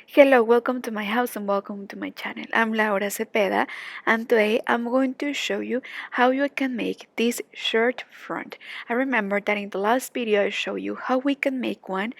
Hello, welcome to my house and welcome to my channel. I'm Laura Cepeda and today I'm going to show you how you can make this shirt front. I remember that in the last video I showed you how we can make one,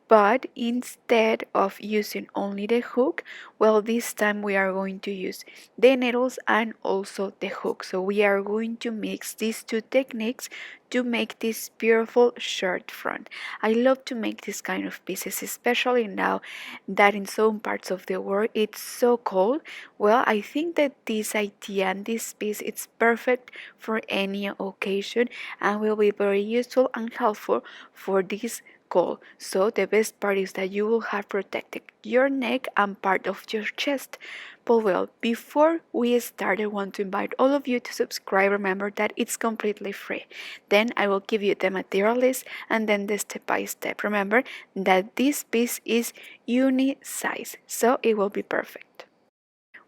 but instead of using only the hook, well, this time we are going to use the needles and also the hook. So we are going to mix these two techniques to make this beautiful shirt front. I love to make this kind of pieces, especially now that in some parts of the world it's so cold. Well, I think that this idea and this piece it's perfect for any occasion and will be very useful and helpful for this cold. So the best part is that you will have protected your neck and part of your chest. But well, before we start, I want to invite all of you to subscribe. Remember that it's completely free. Then I will give you the material list and then the step by step. Remember that this piece is uni size, so it will be perfect.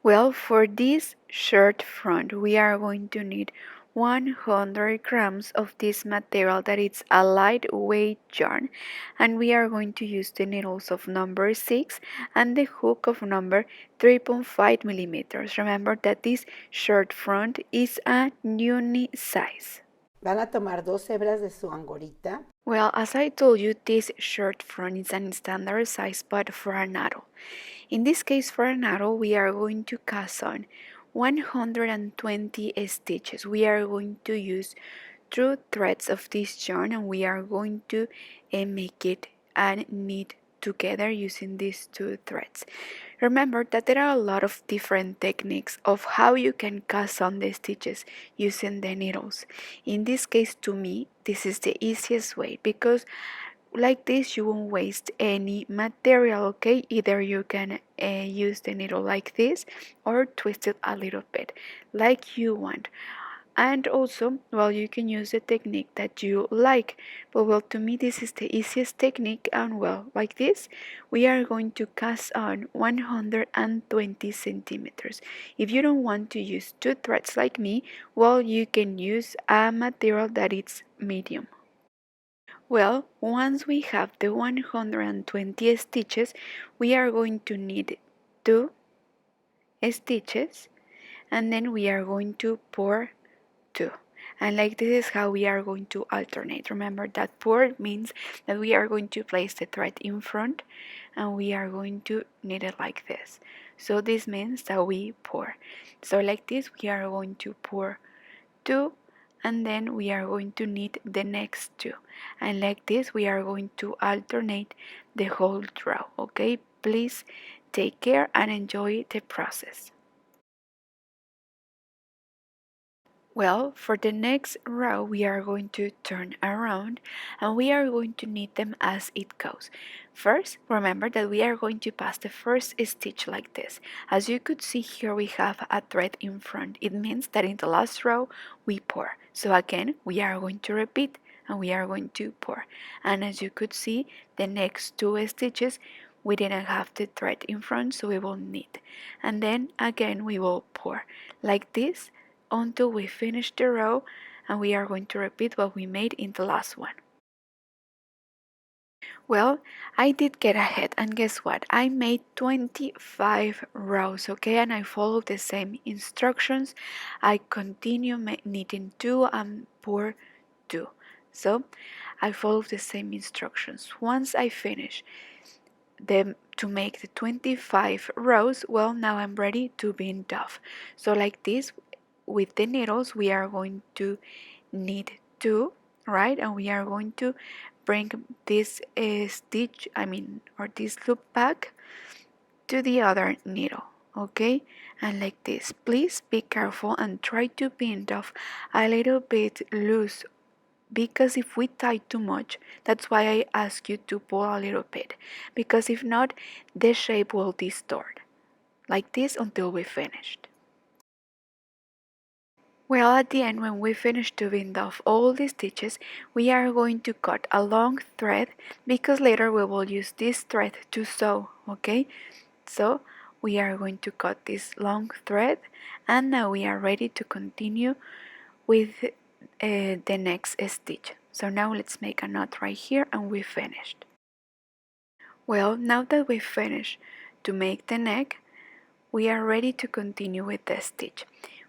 Well, for this shirt front, we are going to need 100 grams of this material that is a lightweight yarn, and we are going to use the needles of number 6 and the hook of number 3.5 millimeters. Remember that this shirt front is a uni size. Van a tomar 2 hebras de su angorita. Well, as I told you, this shirt front is a standard size, but for an adult. In this case, for an adult, we are going to cast on 120 stitches. We are going to use 2 threads of this yarn and we are going to make it and knit together using these 2 threads. Remember that there are a lot of different techniques of how you can cast on the stitches using the needles. In this case, to me, this is the easiest way because like this you won't waste any material. Okay, either you can use the needle like this or twist it a little bit like you want, and also, well, you can use the technique that you like, but well, to me this is the easiest technique. And well, like this we are going to cast on 120 centimeters. If you don't want to use 2 threads like me, well, you can use a material that is medium. Well, once we have the 120 stitches, we are going to need 2 stitches and then we are going to pour 2. And like this is how we are going to alternate. Remember that pour means that we are going to place the thread in front and we are going to knit it like this. So this means that we pour. So like this we are going to pour 2 and then we are going to knit the next 2, and like this we are going to alternate the whole row. Okay, please take care and enjoy the process. Well, for the next row we are going to turn around and we are going to knit them as it goes. First, remember that we are going to pass the first stitch like this. As you could see here, we have a thread in front. It means that in the last row we pour. So again, we are going to repeat and we are going to pour. And as you could see, the next 2 stitches we didn't have the thread in front, so we will knit. And then again we will pour like this until we finish the row, and we are going to repeat what we made in the last one. Well, I did get ahead, and guess what? I made 25 rows, okay, and I followed the same instructions. I continue knitting 2 and pour 2. So I followed the same instructions. Once I finish to make the 25 rows, well, now I'm ready to bind off. So like this, with the needles we are going to knit 2, right, and we are going to bring this stitch, or this loop back to the other needle. Okay, and like this, please be careful and try to bind off a little bit loose, because if we tie too much, that's why I ask you to pull a little bit, because if not the shape will distort like this until we finished. Well, at the end, when we finish to bind off all the stitches, we are going to cut a long thread, because later we will use this thread to sew, okay? So we are going to cut this long thread, and now we are ready to continue with the next stitch. So now let's make a knot right here and we finished. Well, now that we finished to make the neck, we are ready to continue with the stitch.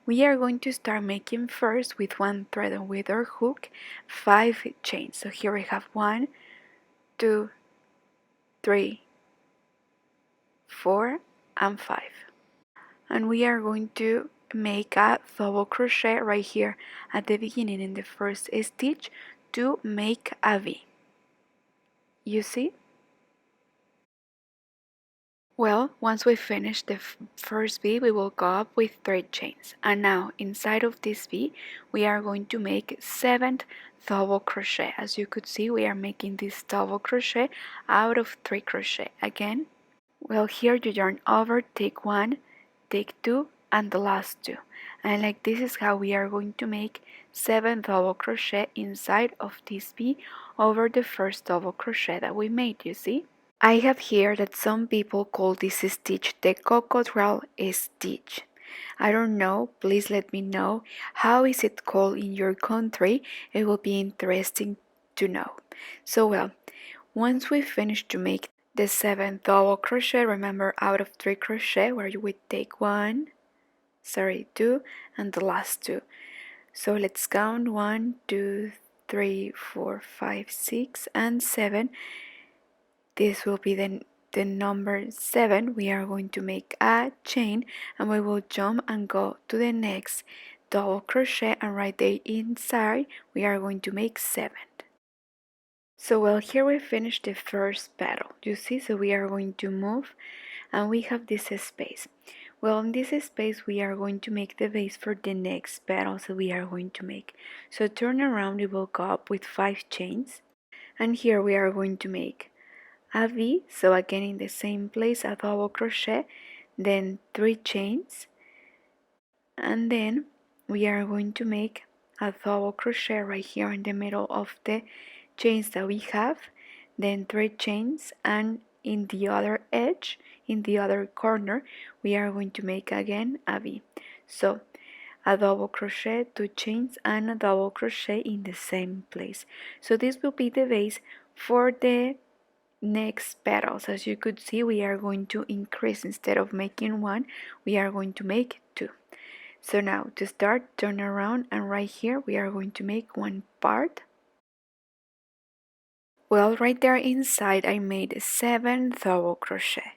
We are going to start making first with one thread and with our hook 5 chains. So here we have 1, 2, 3, 4, and 5. And we are going to make a double crochet right here at the beginning in the first stitch to make a V. You see? Well, once we finish the first V, we will go up with 3 chains. And now, inside of this V, we are going to make 7 double crochet. As you could see, we are making this double crochet out of 3 crochet. Again, well, here you yarn over, take 1, take 2, and the last 2. And like this is how we are going to make 7 double crochet inside of this V over the first double crochet that we made, you see? I have heard that some people call this stitch the cockerel stitch. I don't know, please let me know how is it called in your country. It will be interesting to know. So well, once we finish to make the 7th double crochet, remember out of 3 crochet where you would take 2, and the last 2. So let's count 1, 2, 3, 4, 5, 6, and 7. This will be the number 7. We are going to make a chain and we will jump and go to the next double crochet, and right there inside we are going to make 7. So well, here we finished the first petal, you see, so we are going to move and we have this space. Well, in this space we are going to make the base for the next petal, so we are going to make. So turn around, we will go up with 5 chains, and here we are going to make a V, so again in the same place a double crochet, then 3 chains, and then we are going to make a double crochet right here in the middle of the chains that we have, then 3 chains, and in the other edge, in the other corner, we are going to make again a V. So a double crochet, 2 chains, and a double crochet in the same place. So this will be the base for the next petals. As you could see, we are going to increase. Instead of making 1, we are going to make 2. So now to start, turn around, and right here we are going to make 1 part. Well, right there inside I made 7 double crochet.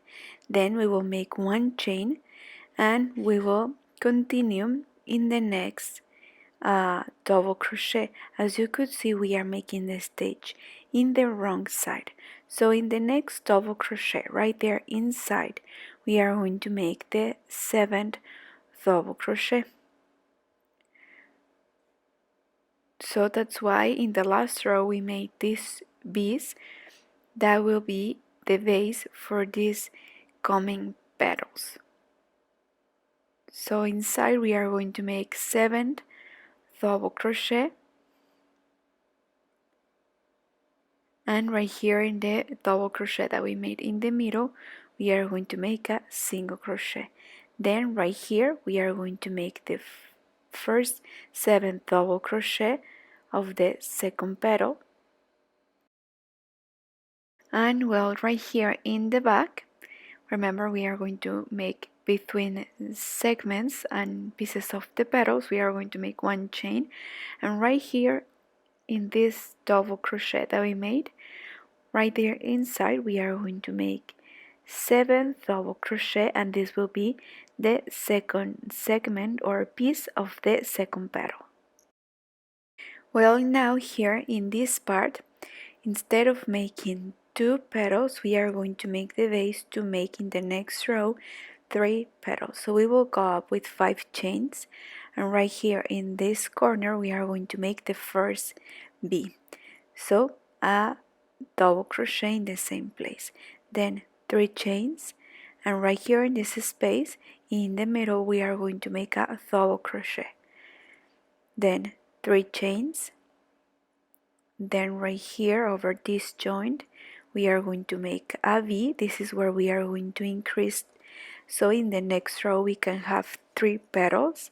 Then we will make 1 chain and we will continue in the next double crochet. As you could see, we are making the stitch in the wrong side. So in the next double crochet right there inside, we are going to make the 7th double crochet. So that's why in the last row we made these V's. That will be the base for these coming petals. So inside we are going to make 7 double crochet, and right here in the double crochet that we made in the middle, we are going to make a single crochet. Then right here we are going to make the first 7 double crochet of the second petal, and well, right here in the back, remember we are going to make between segments and pieces of the petals, we are going to make 1 chain, and right here in this double crochet that we made, right there inside we are going to make 7 double crochet, and this will be the second segment or piece of the second petal. Well, now here in this part, instead of making 2 petals, we are going to make the base to make in the next row 3 petals. So we will go up with 5 chains, and right here in this corner we are going to make the first V. So a double crochet in the same place, then 3 chains, and right here in this space in the middle we are going to make a double crochet, then 3 chains, then right here over this joint we are going to make a V. This is where we are going to increase, so in the next row we can have 3 petals.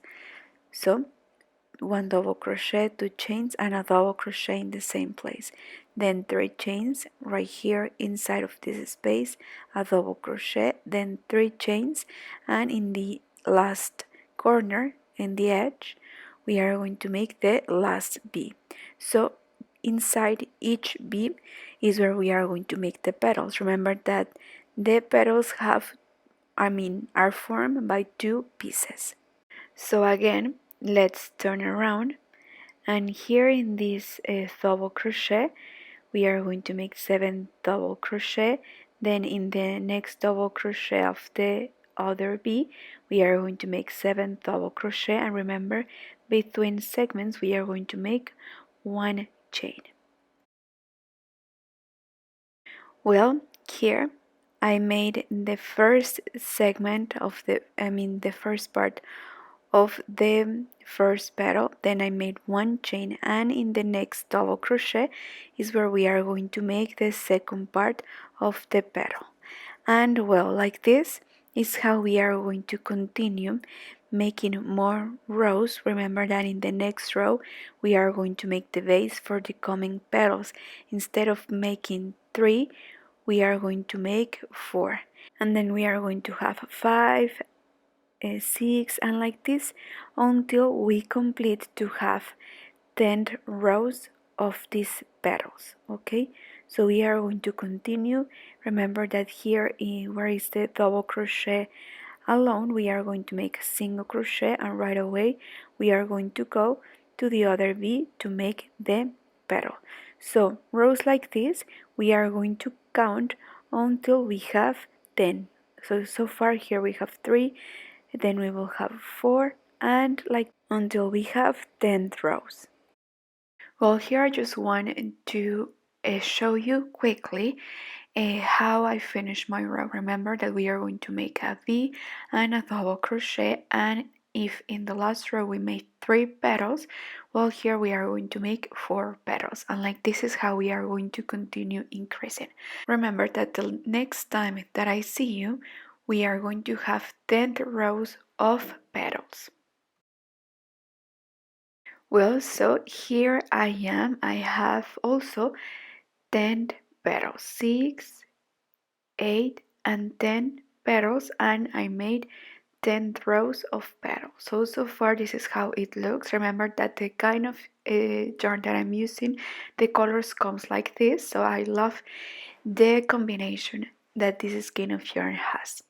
So one double crochet, 2 chains, and a double crochet in the same place. Then 3 chains right here inside of this space, a double crochet, then 3 chains, and in the last corner in the edge we are going to make the last V. So inside each V is where we are going to make the petals. Remember that the petals are formed by 2 pieces. So again, let's turn around, and here in this double crochet we are going to make 7 double crochet. Then in the next double crochet of the other V we are going to make 7 double crochet, and remember, between segments we are going to make 1 chain. Well, here I made the first segment of the first part of the first petal, then I made 1 chain, and in the next double crochet is where we are going to make the second part of the petal. And well, like this is how we are going to continue making more rows. Remember that in the next row we are going to make the base for the coming petals. Instead of making 3, we are going to make 4, and then we are going to have 5, 6, and like this until we complete to have 10 rows of these petals. Okay, so we are going to continue. Remember that here where is the double crochet alone, we are going to make a single crochet, and right away we are going to go to the other V to make the petal. So rows like this we are going to count until we have 10. So far here we have 3, then we will have 4, and like until we have 10 rows. Well, here I just wanted to show you quickly how I finish my row. Remember that we are going to make a V and a double crochet, and if in the last row we made 3 petals, well, here we are going to make 4 petals, and like this is how we are going to continue increasing. Remember that the next time that I see you, we are going to have 10 rows of petals. Well, so here I am. I have also 10 petals, 6, 8, and 10 petals, and I made 10 rows of petals. So far this is how it looks. Remember that the kind of yarn that I'm using, the colors comes like this, so I love the combination that this skein of yarn has.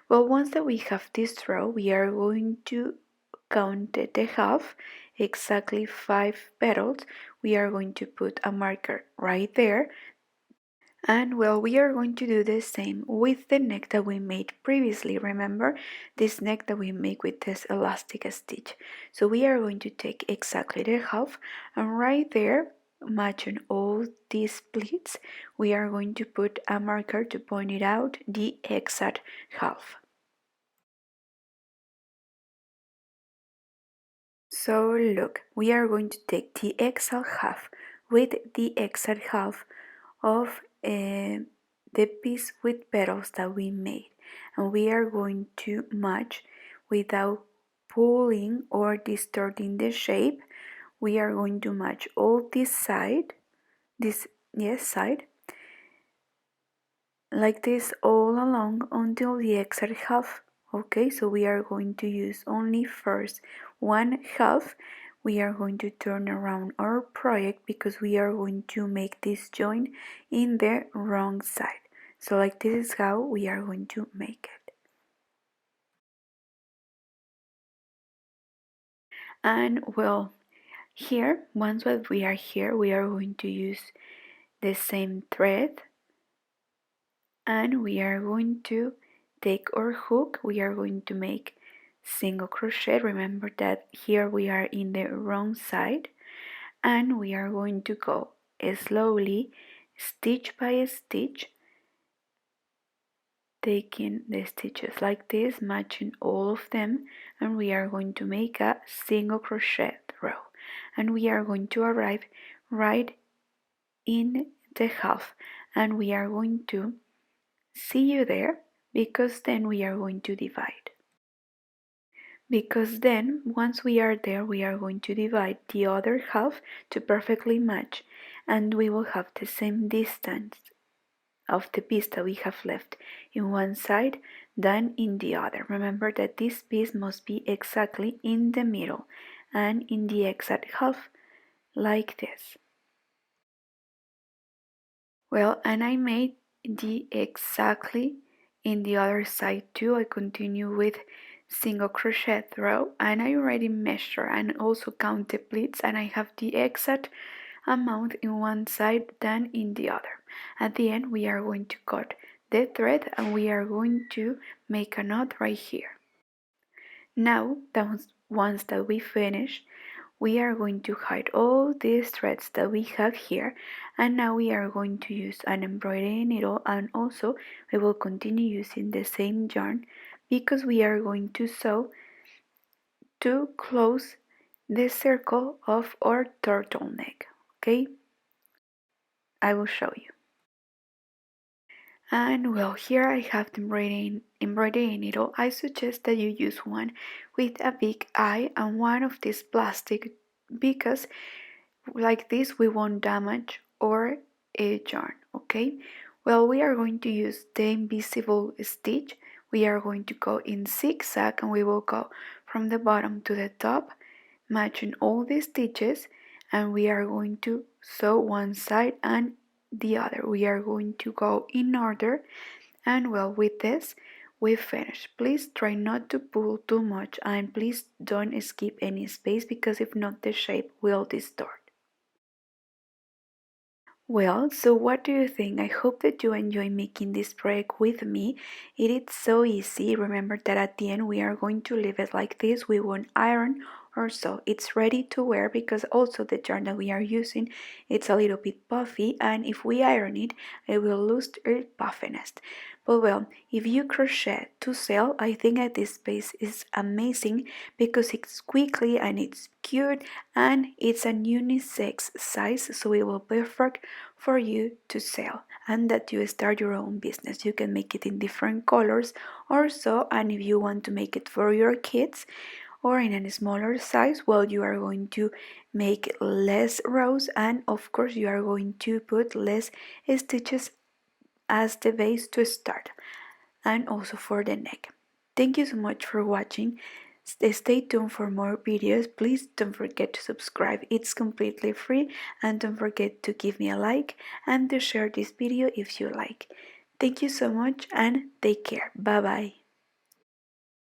Well, once that we have this row, we are going to count the half, exactly 5 petals. We are going to put a marker right there, and well, we are going to do the same with the neck that we made previously. Remember this neck that we make with this elastic stitch. So we are going to take exactly the half, and right there, matching all these pleats, we are going to put a marker to point it out the exact half. So look, we are going to take the exact half with the exact half of the piece with petals that we made, and we are going to match without pulling or distorting the shape. We are going to match all this side, side, like this all along until the exact half. Okay, so we are going to use only first 1/2. We are going to turn around our project because we are going to make this join in the wrong side. So like this is how we are going to make it. And well, here, once that we are here, we are going to use the same thread, and we are going to take our hook. We are going to make single crochet. Remember that here we are in the wrong side, and we are going to go slowly, stitch by stitch, taking the stitches like this, matching all of them, and we are going to make a single crochet row, and we are going to arrive right in the half, and we are going to see you there because then we are going to divide. because then once we are there we are going to divide the other half to perfectly match, and we will have the same distance of the piece that we have left in one side than in the other. Remember that this piece must be exactly in the middle and in the exact half, like this. Well, and I made the exactly in the other side too. I continue with single crochet row, and I already measure and also count the pleats, and I have the exact amount in one side than in the other. At the end we are going to cut the thread and we are going to make a knot right here. Now that once that we finish, we are going to hide all these threads that we have here, and now we are going to use an embroidery needle, and also we will continue using the same yarn because we are going to sew to close the circle of our turtleneck. Okay, I will show you. And well, here I have the embroidery needle. I suggest that you use one with a big eye and one of this plastic, because like this we won't damage our yarn. Okay, well, we are going to use the invisible stitch. We are going to go in zigzag and we will go from the bottom to the top, matching all the stitches, and we are going to sew one side and the other. We are going to go in order, and well, with this we finish. Please try not to pull too much, and please don't skip any space, because if not the shape will distort. Well, so what do you think? I hope that you enjoy making this project with me. It is so easy. Remember that at the end we are going to leave it like this. We won't iron or sew. It's ready to wear, because also the yarn that we are using, it's a little bit puffy, and if we iron it, it will lose its puffiness. But well, if you crochet to sell, I think that this space is amazing because it's quickly and it's cute and it's an unisex size, so it will be perfect for you to sell and that you start your own business. You can make it in different colors or so, and if you want to make it for your kids or in a smaller size, well, you are going to make less rows, and of course you are going to put less stitches as the base to start, and also for the neck. Thank you so much for watching. Stay tuned for more videos. Please don't forget to subscribe. It's completely free, and don't forget to give me a like and to share this video if you like. Thank you so much and take care. Bye bye.